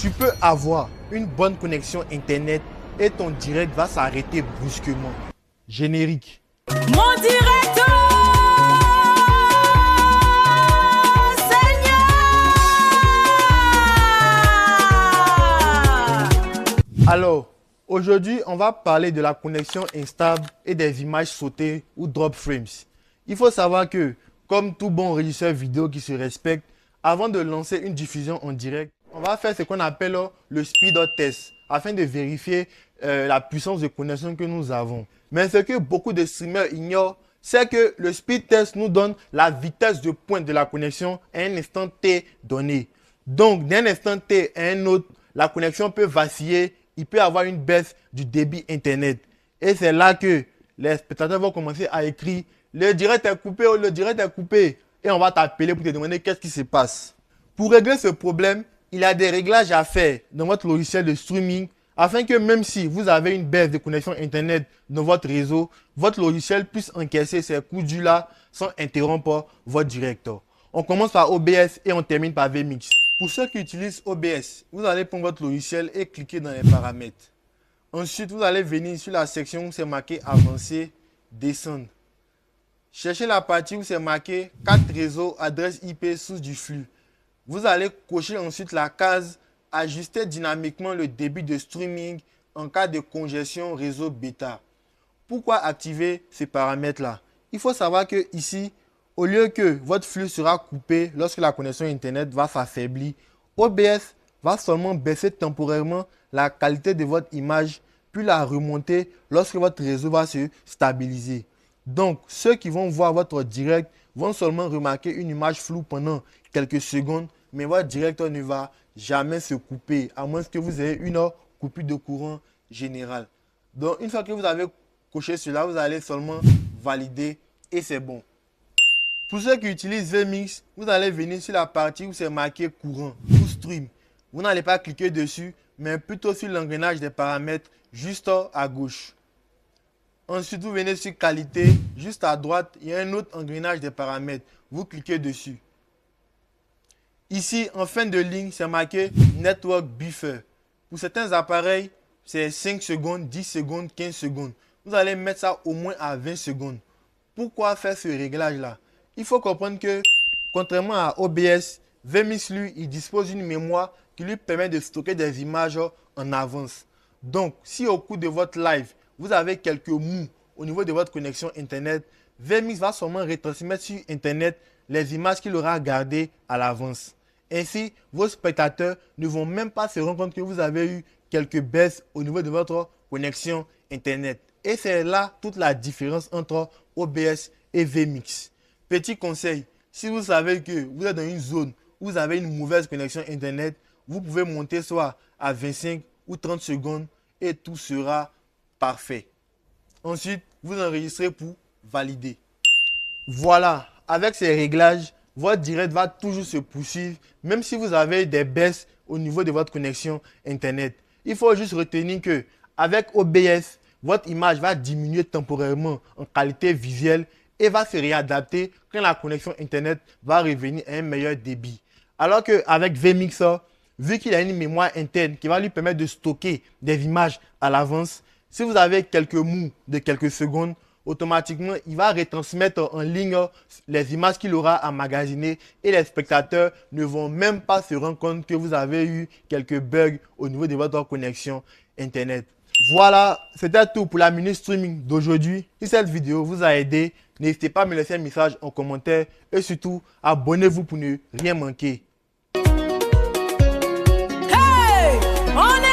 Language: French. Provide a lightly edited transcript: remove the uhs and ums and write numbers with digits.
Tu peux avoir une bonne connexion internet et ton direct va s'arrêter brusquement. Générique. Mon directeur, Seigneur. Alors, aujourd'hui, on va parler de la connexion instable et des images sautées ou drop frames. Il faut savoir que, comme tout bon régisseur vidéo qui se respecte, avant de lancer une diffusion en direct, on va faire ce qu'on appelle le speed test afin de vérifier la puissance de connexion que nous avons. Mais ce que beaucoup de streamers ignorent, c'est que le speed test nous donne la vitesse de pointe de la connexion à un instant T donné. Donc, d'un instant T à un autre, la connexion peut vaciller, il peut y avoir une baisse du débit internet. Et c'est là que les spectateurs vont commencer à écrire « Le direct est coupé, le direct est coupé » et on va t'appeler pour te demander qu'est-ce qui se passe. Pour régler ce problème, il y a des réglages à faire dans votre logiciel de streaming afin que même si vous avez une baisse de connexion internet dans votre réseau, votre logiciel puisse encaisser ces coups durs-là sans interrompre votre direct. On commence par OBS et on termine par vMix. Pour ceux qui utilisent OBS, vous allez prendre votre logiciel et cliquer dans les paramètres. Ensuite, vous allez venir sur la section où c'est marqué Avancer, descendre. Cherchez la partie où c'est marqué 4 réseaux, adresse IP, source du flux. Vous allez cocher ensuite la case Ajuster dynamiquement le débit de streaming en cas de congestion réseau bêta. Pourquoi activer ces paramètres-là? Il faut savoir que ici, au lieu que votre flux sera coupé lorsque la connexion internet va s'affaiblir, OBS va seulement baisser temporairement la qualité de votre image puis la remonter lorsque votre réseau va se stabiliser. Donc, ceux qui vont voir votre direct vont seulement remarquer une image floue pendant quelques secondes, mais votre direct ne va jamais se couper, à moins que vous ayez une coupure de courant générale. Donc, une fois que vous avez coché cela, vous allez seulement valider et c'est bon. Pour ceux qui utilisent vMix, vous allez venir sur la partie où c'est marqué courant ou stream. Vous n'allez pas cliquer dessus, mais plutôt sur l'engrenage des paramètres juste à gauche. Ensuite, vous venez sur qualité, juste à droite, il y a un autre engrenage des paramètres. Vous cliquez dessus. Ici, en fin de ligne, c'est marqué Network Buffer. Pour certains appareils, c'est 5 secondes, 10 secondes, 15 secondes. Vous allez mettre ça au moins à 20 secondes. Pourquoi faire ce réglage-là? Il faut comprendre que, contrairement à OBS, vMix, lui, il dispose d'une mémoire qui lui permet de stocker des images en avance. Donc, si au cours de votre live, vous avez quelques mous au niveau de votre connexion Internet, vMix va seulement retransmettre sur Internet les images qu'il aura gardées à l'avance. Ainsi, vos spectateurs ne vont même pas se rendre compte que vous avez eu quelques baisses au niveau de votre connexion Internet. Et c'est là toute la différence entre OBS et vMix. Petit conseil, si vous savez que vous êtes dans une zone où vous avez une mauvaise connexion Internet, vous pouvez monter soit à 25 ou 30 secondes et tout sera parfait. Ensuite, vous enregistrez pour valider. Voilà, avec ces réglages, votre direct va toujours se poursuivre, même si vous avez des baisses au niveau de votre connexion Internet. Il faut juste retenir que avec OBS, votre image va diminuer temporairement en qualité visuelle et va se réadapter quand la connexion Internet va revenir à un meilleur débit. Alors qu'avec vMix, vu qu'il a une mémoire interne qui va lui permettre de stocker des images à l'avance, si vous avez quelques mous de quelques secondes, automatiquement, il va retransmettre en ligne les images qu'il aura emmagasinées et les spectateurs ne vont même pas se rendre compte que vous avez eu quelques bugs au niveau de votre connexion Internet. Voilà, c'était tout pour la minute streaming d'aujourd'hui. Si cette vidéo vous a aidé, n'hésitez pas à me laisser un message en commentaire et surtout, abonnez-vous pour ne rien manquer. Hey, on est